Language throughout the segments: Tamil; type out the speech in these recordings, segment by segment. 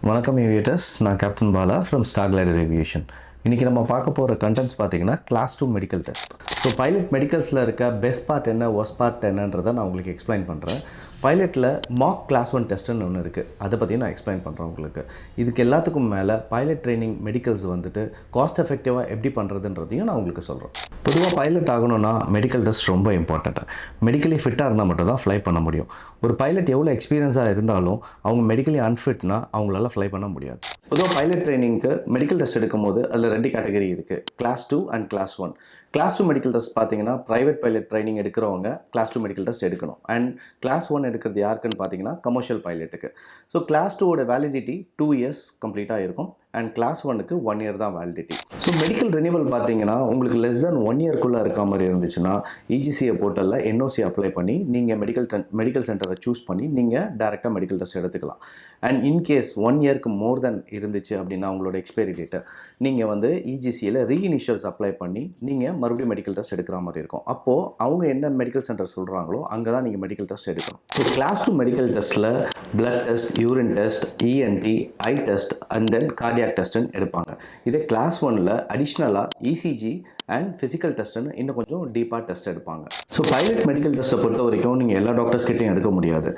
வணக்கம் ஏவியேட்டர்ஸ், நான் captain Bala from Star Glider Aviation. இன்றைக்கி நம்ம பார்க்க போகிற கண்டென்ட்ஸ் பார்த்தீங்கன்னா class 2 medical test. So pilot மெடிக்கல்ஸில் இருக்க பெஸ்ட் பார்ட் என்ன, ஒர்ஸ்ட் பார்ட் என்னன்றதை நான் உங்களுக்கு எக்ஸ்பிளைன் பண்ணுறேன். பைலட்டில் மாக் கிளாஸ் 1 டெஸ்ட்டுன்னு ஒன்று இருக்குது, அதை பற்றி நான் எக்ஸ்பிளைன் பண்ணுறேன் உங்களுக்கு. இதுக்கு எல்லாத்துக்கும் மேலே பைலட் ட்ரைனிங் மெடிக்கல்ஸ் வந்துட்டு காஸ்ட் எஃபெக்டிவாக எப்படி பண்ணுறதுன்றதையும் நான் உங்களுக்கு சொல்கிறேன். பொதுவாக பைலட் ஆகணும்னா மெடிக்கல் டெஸ்ட் ரொம்ப இம்பார்ட்டண்ட்டு. மெடிக்கலி ஃபிட்டாக இருந்தால் மட்டும் தான் ஃப்ளை பண்ண முடியும். ஒரு பைலட் எவ்வளோ எக்ஸ்பீரியன்ஸாக இருந்தாலும் அவங்க மெடிக்கலி அன்ஃபிட்னா அவங்களால ஃப்ளை பண்ண முடியாது. பொதுவாக பைலட் ட்ரைனிங்க்கு மெடிக்கல் டெஸ்ட் எடுக்கும் போது அதில் 2 கேட்டகரி இருக்குது, class 2 and class 1. Class 2 medical test பார்த்தீங்கன்னா ப்ரைவேட் பைலட் ட்ரைனிங் எடுக்கிறவங்க கிளாஸ் 2 மெடிக்கல் டெஸ்ட் எடுக்கணும். அண்ட் கிளாஸ் 1 எடுக்கிறது யாருக்குன்னு பார்த்தீங்கன்னா கமர்ஷியல் பைலட்டுக்கு. ஸோ கிளாஸ் 2ஓட வேலிடிட்டி 2 இயர்ஸ் கம்ப்ளீட்டாக இருக்கும் அண்ட் கிளாஸ் 1க்கு 1 இயர் தான் வேலிடிட்டி. ஸோ மெடிக்கல் ரெனிவல் பார்த்தீங்கன்னா உங்களுக்கு லெஸ் தென் 1 இயர்க்குள்ளே இருக்க மாதிரி இருந்துச்சுன்னா இஜிசிஏ போர்ட்டலில் என்ஓசி அப்ளை பண்ணி நீங்கள் மெடிக்கல் சென்டரை சூஸ் பண்ணி நீங்கள் டேரெக்டாக மெடிக்கல் டெஸ்ட் எடுத்துக்கலாம். அண்ட் இன்கேஸ் 1 இயர்க்கு மோர் தென் இருந்துச்சு அப்படின்னா உங்களோட எக்ஸ்பைரி டேட்டை நீங்கள் வந்து இஜிசியில் ரீஇனிஷியல்ஸ் அப்ளை பண்ணி நீங்கள் மறுபடியும் மெடிக்கல் டெஸ்ட் எடுக்கிற மாதிரி இருக்கும். அப்போது அவங்க என்ன மெடிக்கல் சென்டர் சொல்கிறாங்களோ அங்கே தான் நீங்கள் மெடிக்கல் டெஸ்ட் எடுக்கணும். ஸோ கிளாஸ் 2 மெடிக்கல் டெஸ்ட்டில் blood test, urine test, ENT, eye test and then cardiac டெஸ்ட்டுன்னு எடுப்பாங்க. இதே கிளாஸ் 1ல் அடிஷ்னலாக இசிஜி அண்ட் ஃபிசிக்கல் டெஸ்ட்டுன்னு இன்னும் கொஞ்சம் டீப்பாக டெஸ்ட் எடுப்பாங்க. ஸோ பைலட் மெடிக்கல் டெஸ்ட்டை பொறுத்த வரைக்கும் நீங்கள் எல்லா டாக்டர்ஸ் கிட்டையும் எடுக்க முடியாது.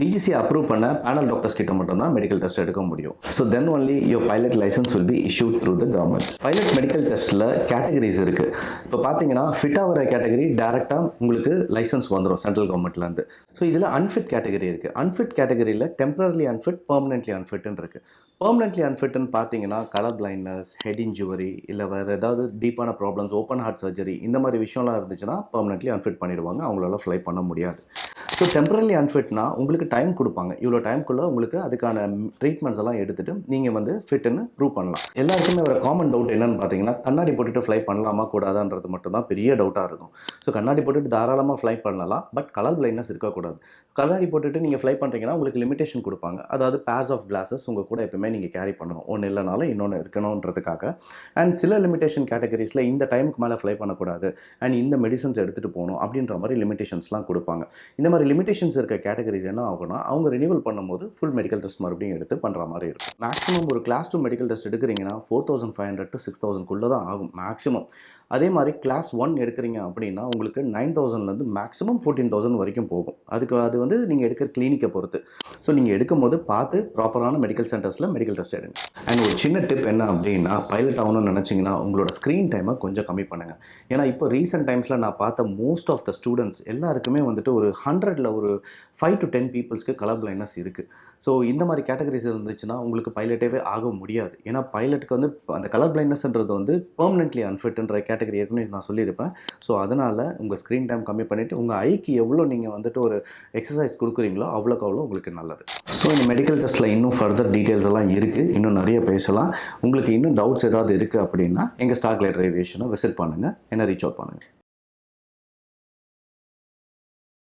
டிஜிசி அப்ரூவ் பண்ண பேனல் டாக்டர்ஸ் கிட்ட மட்டும் தான் மெடிக்கல் டெஸ்ட் எடுக்க முடியும். So then only your pilot licence will be issued through the government. Pilot medical டெஸ்ட்டில் கேட்டகரிஸ் இருக்குது. இப்போ பார்த்தீங்கன்னா ஃபிட்டாக வர கேட்டகரி டேரெக்டாக உங்களுக்கு லைசன்ஸ் வந்துடும் சென்ட்ரல் கவர்மெண்ட்லேருந்து. ஸோ இதில் அன்ஃபிட் கேட்டகரி இருக்குது. அன்ஃபிட் கேட்டகரியில் டெம்பரரிலி அன்ஃபிட், பெர்மனென்ட்லி அன்ஃபிட்னு இருக்குது. பெர்மனென்ட்லி அன்ஃபிட்னு பார்த்தீங்கன்னா கலர் பிளைண்ட்னஸ், ஹெட் இன்ஜுரி, இல்லை வேறு ஏதாவது டீப்பான ப்ராப்ளம்ஸ், ஓப்பன் ஹார்ட் சர்ஜரி, இந்த மாதிரி விஷயம்லாம் இருந்துச்சுன்னா பெர்மனென்ட்லி அன்ஃபிட் பண்ணிடுவாங்க, அவங்களால ஃப்ளை பண்ண முடியாது. ஸோ டெம்பரரி அன்ஃபிட்னா உங்களுக்கு டைம் கொடுப்பாங்க, இவ்வளோ டைம்குள்ளே உங்களுக்கு அதுக்கான ட்ரீட்மெண்ட்ஸ் எல்லாம் எடுத்துகிட்டு நீங்கள் வந்து ஃபிட்டுன்னு ப்ரூவ் பண்ணலாம். எல்லாருக்குமே ஒரு காமன் டவுட் என்னென்னு பார்த்தீங்கன்னா கண்ணாடி போட்டுட்டு ஃப்ளை பண்ணலாமா கூடாதான்றது மட்டும் தான் பெரிய டவுட்டாக இருக்கும். ஸோ கண்ணாடி போட்டுட்டு தாராளமாக ஃப்ளை பண்ணலாம், பட் கலர் பிளைண்ட்னஸ் இருக்கக்கூடாது. கண்ணாடி போட்டுட்டு நீங்கள் ஃப்ளை பண்ணுறீங்கன்னா உங்களுக்கு லிமிடேஷன் கொடுப்பாங்க, அதாவது பேர்ஸ் ஆஃப் கிளாஸஸ் உங்கள் கூட எப்பவுமே நீங்கள் கேரி பண்ணணும், ஒன்று இல்லைனாலும் இன்னொன்று இருக்கணுன்றதுக்காக. அண்ட் சில லிமிடேஷன் கேட்டகரிஸில் இந்த டைமுக்கு மேலே ஃப்ளை பண்ணக்கூடாது அண்ட் இந்த மெடிசன்ஸ் எடுத்துகிட்டு போகணும் அப்படின்ற மாதிரி லிமிடேஷன்ஸ்லாம் கொடுப்பாங்க. இந்த மாதிரி லிமிடேஷன்ஸ் இருக்க கேட்டகரிஸ் என்ன ஆகும்னா அவங்க ரினிவல் பண்ணும்போது ஃபுல் மெடிக்கல் டெஸ்ட் மறுபடியும் எடுத்து பண்ணுற மாதிரி இருக்கும். மேக்ஸிமம் ஒரு கிளாஸ் 2 மெடிக்கல் டெஸ்ட் எடுக்கிறீங்கன்னா 4500 to 6000 தான் ஆகும் மேக்ஸிமம். அதே மாதிரி கிளாஸ் 1 எடுக்கிறீங்க அப்படின்னா உங்களுக்கு 9000லேருந்து மேக்ஸிமம் 14000 வரைக்கும் போகும். அது வந்து நீங்கள் எடுக்கிற கிளினிக்கை பொறுத்து. ஸோ நீங்கள் எடுக்கும் போது பார்த்து ப்ராப்பரான மெடிக்கல் சென்டர்ஸில் மெடிக்கல் டெஸ்ட் எடுங்க. அண்ட் ஒரு சின்ன டிப் என்ன அப்படின்னா பைலட் ஆகணும்னு நினச்சிங்கன்னா உங்களோட ஸ்க்ரீன் டைமை கொஞ்சம் கம்மி பண்ணுங்கள். ஏன்னா இப்போ ரீசெண்ட் டைம்ஸில் நான் பார்த்த மோஸ்ட் ஆஃப் த ஸ்டூடெண்ட்ஸ் எல்லாருக்குமே வந்துட்டு ஒரு 100ல் ஒரு 5 to 10 பீப்புள்ஸ்க்கு கலர் பிளைண்ட்னஸ் இருக்குது. ஸோ இந்த மாதிரி கேட்டகரிஸ் இருந்துச்சுன்னா உங்களுக்கு பைலட்டே ஆக முடியாது. ஏன்னா பைலட்டுக்கு வந்து அந்த கலர் பிளைண்ட்னஸ்ன்றது வந்து பெர்மனென்ட்லி அன்ஃபிட்ன்ற கேட்டகரி ஏற்கனவே நான் சொல்லியிருப்பேன். ஸோ அதனால் உங்கள் ஸ்க்ரீன் டைம் கம்மி பண்ணிவிட்டு உங்கள் ஐக்கு எவ்வளோ நீங்கள் வந்துட்டு ஒரு எக்ஸசைஸ் கொடுக்குறீங்களோ அவ்வளோக்கு அவ்வளோ உங்களுக்கு நல்லது. ஸோ இந்த மெடிக்கல் டெஸ்ட்டில் இன்னும் ஃபர்தர் டீட்டெயில்ஸ் எல்லாம் இருக்குது, இன்னும் நிறைய பேசலாம். உங்களுக்கு இன்னும் டவுட்ஸ் ஏதாவது இருக்குது அப்படின்னா எங்கள் ஸ்டார் கிளைடர் ஏவியேஷனை விசிட் பண்ணுங்கள், என்ன ரீச் அவுட் பண்ணுங்கள்.